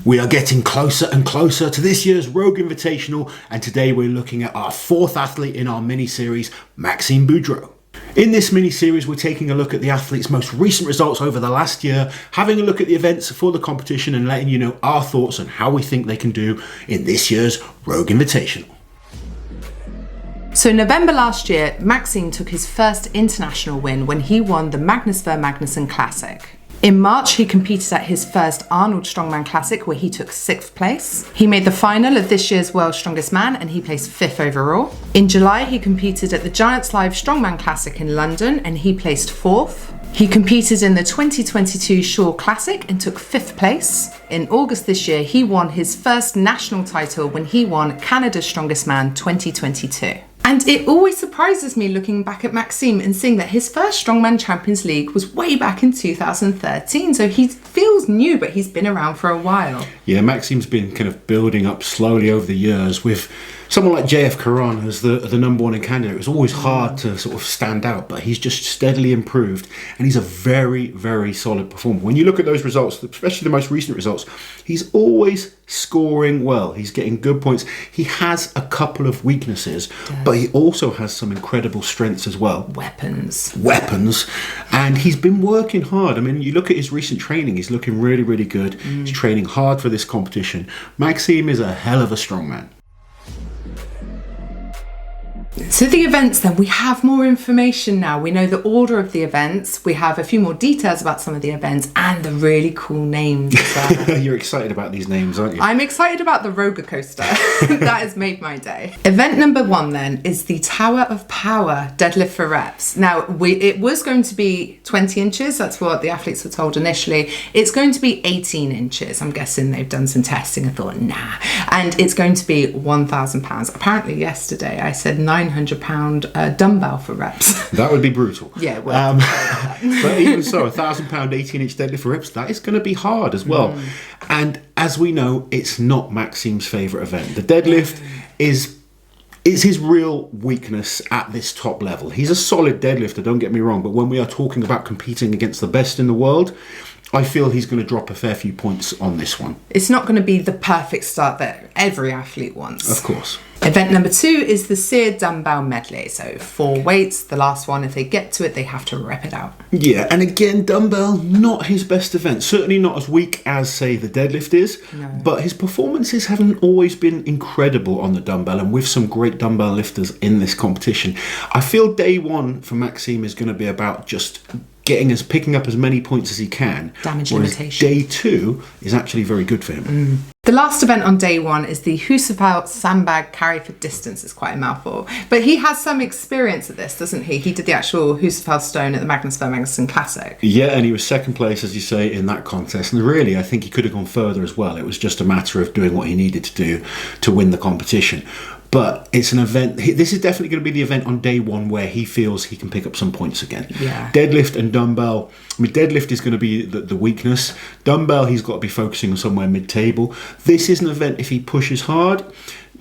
We are getting closer and closer to this year's Rogue Invitational, and today we're looking at our fourth athlete in our mini-series, Maxime Boudreault. In this mini-series, we're taking a look at the athlete's most recent results over the last year, having a look at the events for the competition and letting you know our thoughts on how we think they can do in this year's Rogue Invitational. So in November last year, Maxime took his first international win when he won the Magnus Ver Magnusson Classic. In March, he competed at his first Arnold Strongman Classic where he took 6th place. He made the final of this year's World's Strongest Man and he placed 5th overall. In July, he competed at the Giants Live Strongman Classic in London and he placed 4th. He competed in the 2022 Shore Classic and took 5th place. In August this year, he won his first national title when he won Canada's Strongest Man 2022. And it always surprises me looking back at Maxime and seeing that his first Strongman Champions League was way back in 2013. So he feels new, but he's been around for a while. Yeah, Maxime's been kind of building up slowly over the years with someone like JF Caron as the number one in Canada. It was always hard to sort of stand out, but he's just steadily improved and he's a very, very solid performer. When you look at those results, especially the most recent results, he's always scoring well. He's getting good points. He has a couple of weaknesses, but he also has some incredible strengths as well. Weapons. And he's been working hard. I mean, you look at his recent training, he's looking really, really good. He's training hard for this competition. Maxime is a hell of a strongman. So the events then, we have more information now. We know the order of the events. We have a few more details about some of the events and the really cool names. You're excited about these names, aren't you? I'm excited about the roller coaster. That has made my day. Event number 1 then is the Tower of Power deadlift for reps. Now, it was going to be 20 inches. That's what the athletes were told initially. It's going to be 18 inches. I'm guessing they've done some testing and thought, nah. And it's going to be 1,000 pounds. Apparently yesterday I said 900-pound dumbbell for reps. That would be brutal. Yeah, well, but even so, 1,000-pound 18-inch deadlift for reps, that is going to be hard as well. And as we know, it's not Maxime's favourite event. The deadlift is his real weakness at this top level. He's a solid deadlifter, don't get me wrong, but when we are talking about competing against the best in the world, I feel he's going to drop a fair few points on this one. It's not going to be the perfect start that every athlete wants. Of course. Event number 2 is the Seared Dumbbell Medley. So 4 weights, the last one, if they get to it, they have to rep it out. Yeah, and again, dumbbell, not his best event. Certainly not as weak as, say, the deadlift is. No. But his performances haven't always been incredible on the dumbbell and with some great dumbbell lifters in this competition. I feel day 1 for Maxime is going to be about just picking up as many points as he can. Damage limitation. Day 2 is actually very good for him. The last event on day 1 is the Husafell Sandbag Carry for Distance. It's quite a mouthful. But he has some experience at this, doesn't he? He did the actual Husafell Stone at the Magnus Ver Magnusson Classic. Yeah, and he was 2nd place, as you say, in that contest. And really, I think he could have gone further as well. It was just a matter of doing what he needed to do to win the competition. But it's an event, this is definitely going to be the event on day 1 where he feels he can pick up some points again. Yeah. Deadlift and dumbbell, I mean, deadlift is going to be the weakness. Dumbbell, he's got to be focusing on somewhere mid-table. This is an event, if he pushes hard,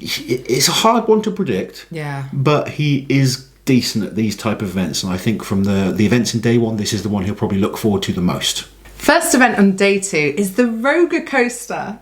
it's a hard one to predict. Yeah. But he is decent at these type of events. And I think from the events in day 1, this is the one he'll probably look forward to the most. First event on day 2 is the roller coaster.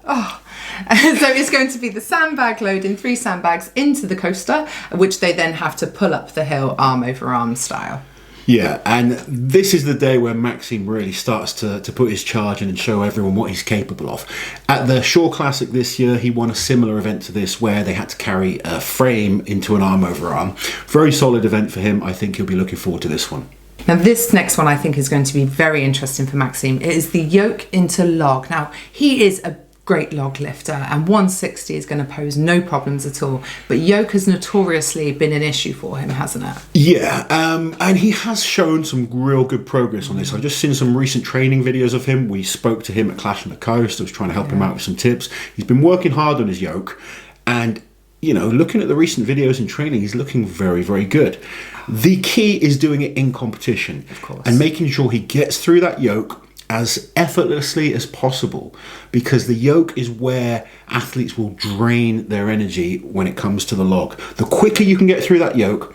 So it's going to be the sandbag loading 3 sandbags into the coaster, which they then have to pull up the hill arm over arm style. Yeah, and this is the day where Maxime really starts to put his charge in and show everyone what he's capable of. At the Shore Classic this year, he won a similar event to this where they had to carry a frame into an arm over arm. Very solid event for him. I think he'll be looking forward to this one. Now this next one I think is going to be very interesting for Maxime. It is the yoke into log. Now he is a great log lifter and 160 is going to pose no problems at all, but yoke has notoriously been an issue for him, hasn't it? Yeah, and he has shown some real good progress on this. I've just seen some recent training videos of him. We spoke to him at Clash on the Coast. I was trying to help him out with some tips. He's been working hard on his yoke and, you know, looking at the recent videos and training, he's looking very, very good. The key is doing it in competition, of course, and making sure he gets through that yoke as effortlessly as possible, because the yoke is where athletes will drain their energy when it comes to the log. The quicker you can get through that yoke,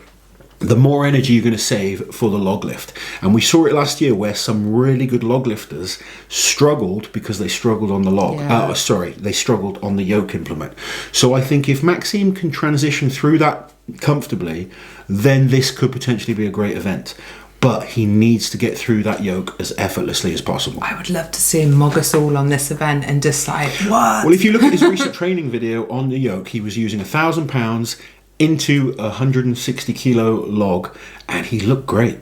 the more energy you're going to save for the log lift. And we saw it last year where some really good log lifters struggled because they struggled on the log. They struggled on the yoke implement. So I think if Maxime can transition through that comfortably, then this could potentially be a great event. But he needs to get through that yoke as effortlessly as possible. I would love to see him mog us all on this event and just like, what? Well, if you look at his recent training video on the yoke, he was using 1,000 pounds into a 160 kilo log, and he looked great.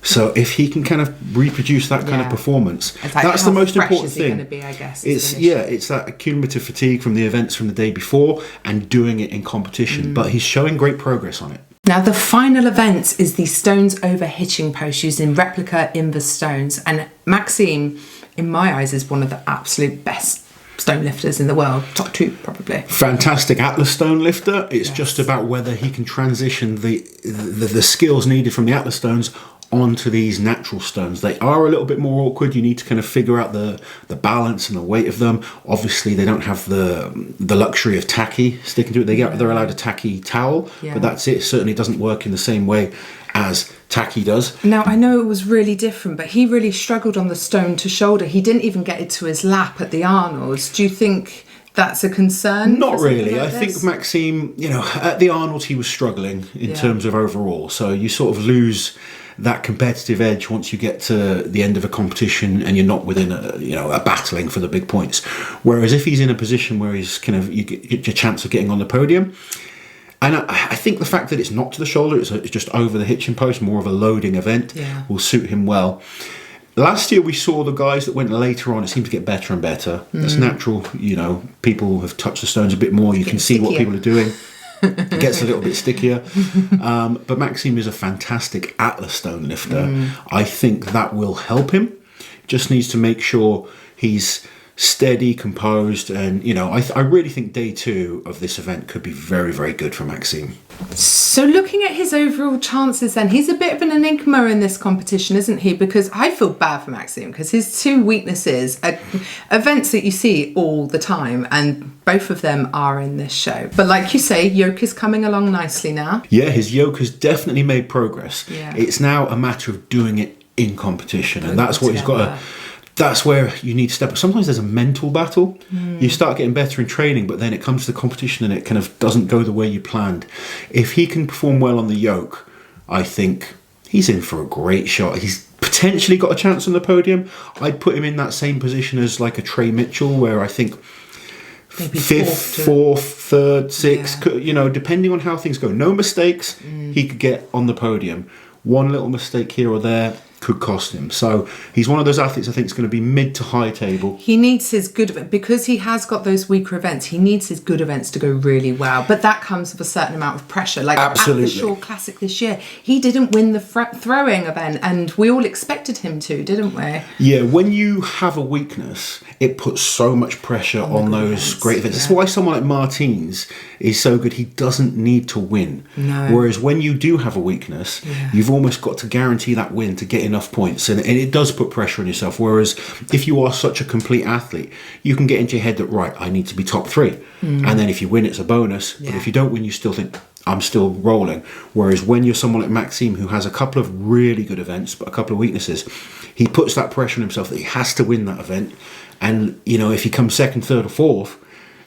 So if he can kind of reproduce that kind of performance, like, that's the most important thing. thing. Gonna be, I guess, It's that accumulative fatigue from the events from the day before and doing it in competition. But he's showing great progress on it. Now, the final event is the stones over hitching post using replica inverse stones. And Maxime, in my eyes, is one of the absolute best stone lifters in the world. Top 2, probably. Fantastic Atlas stone lifter. It's just about whether he can transition the skills needed from the Atlas stones onto these natural stones. They are a little bit more awkward. You need to kind of figure out the balance and the weight of them. Obviously, they don't have the luxury of tacky sticking to it. They're allowed a tacky towel, but that's it. It certainly doesn't work in the same way as tacky does. Now, I know it was really different, but he really struggled on the stone to shoulder. He didn't even get it to his lap at the Arnolds. Do you think that's a concern? Not really. I think Maxime, at the Arnolds he was struggling in terms of overall. So you sort of lose that competitive edge once you get to the end of a competition and you're not within a battling for the big points. Whereas if he's in a position where he's you get your chance of getting on the podium. And I think the fact that it's not to the shoulder, it's just over the hitching post, more of a loading event, will suit him well. Last year we saw the guys that went later on, it seemed to get better and better. That's natural, people have touched the stones a bit more, you can see what people are doing. It gets a little bit stickier. But Maxime is a fantastic Atlas stone lifter. I think that will help him. Just needs to make sure he's steady, composed, and I really think day 2 of this event could be very, very good for Maxime. So looking at his overall chances then, he's a bit of an enigma in this competition, isn't he? Because I feel bad for Maxime because his 2 weaknesses are events that you see all the time, and both of them are in this show. But like you say, yoke is coming along nicely now. Yeah, his yoke has definitely made progress. Yeah. It's now a matter of doing it in competition, and that's what he's got to... That's where you need to step up. Sometimes there's a mental battle. You start getting better in training, but then it comes to the competition and it kind of doesn't go the way you planned. If he can perform well on the yoke, I think he's in for a great shot. He's potentially got a chance on the podium. I'd put him in that same position as like a Trey Mitchell, where I think maybe 5th, 4th, 3rd, 6th, depending on how things go. No mistakes, he could get on the podium. One little mistake here or there could cost him. So he's one of those athletes I think is going to be mid to high table. He needs his good, because he has got those weaker events, he needs his good events to go really well. But that comes with a certain amount of pressure. Like Absolutely. At the Shaw Classic this year, he didn't win the throwing event, and we all expected him to, didn't we? Yeah, when you have a weakness, it puts so much pressure on those great events. That's why someone like Martins is so good. He doesn't need to win. No. Whereas when you do have a weakness, you've almost got to guarantee that win to get enough points, and it does put pressure on yourself. Whereas if you are such a complete athlete, you can get into your head that, right, I need to be top 3, and then if you win, it's a bonus. But if you don't win, you still think, I'm still rolling. Whereas when you're someone like Maxime, who has a couple of really good events but a couple of weaknesses, he puts that pressure on himself that he has to win that event. And if he comes 2nd, 3rd or 4th,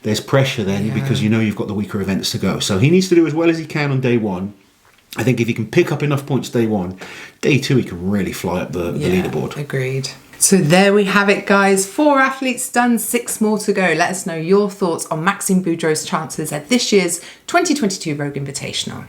there's pressure then because you've got the weaker events to go. So he needs to do as well as he can on day 1. I think if he can pick up enough points day 1, day 2 he can really fly up the leaderboard. Agreed. So there we have it, guys. 4 athletes done, 6 more to go. Let us know your thoughts on Maxime Boudreault's chances at this year's 2022 Rogue Invitational.